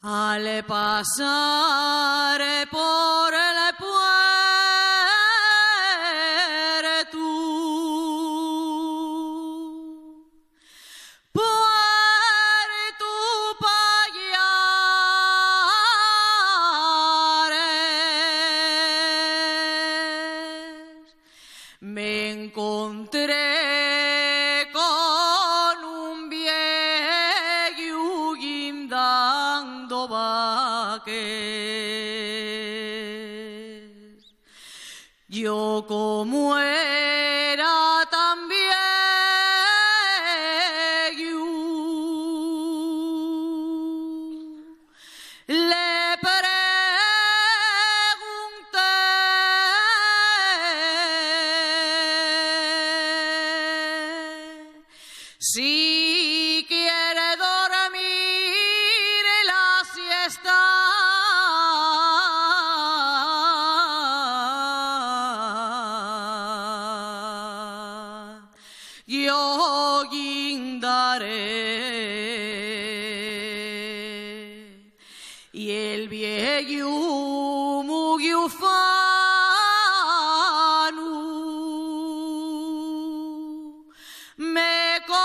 Al pasar por el puerto Pallares, me encontré con un viejo guindando vaques. Yo como era tan viejo, le pregunté si quiere dormir la siesta. Yo guindaré. Y el viejo muy ufano me contestó: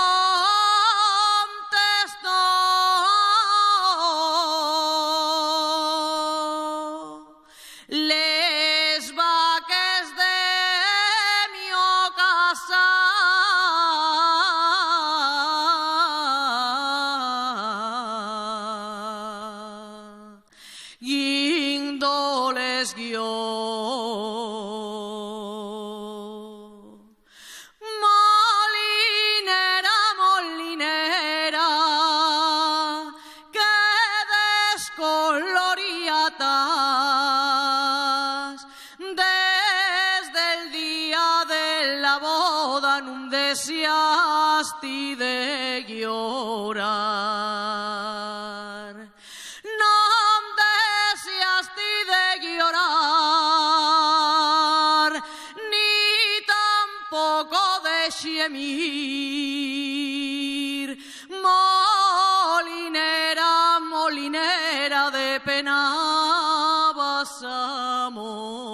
les vaques de mi casa guindoles yo. Molinera, molinera, que descoloriatas desde el día de la boda no deseasti de llorar. No deseasti de llorar, ni tampoco de gemir. Molinera, molinera, de pena vas a morir.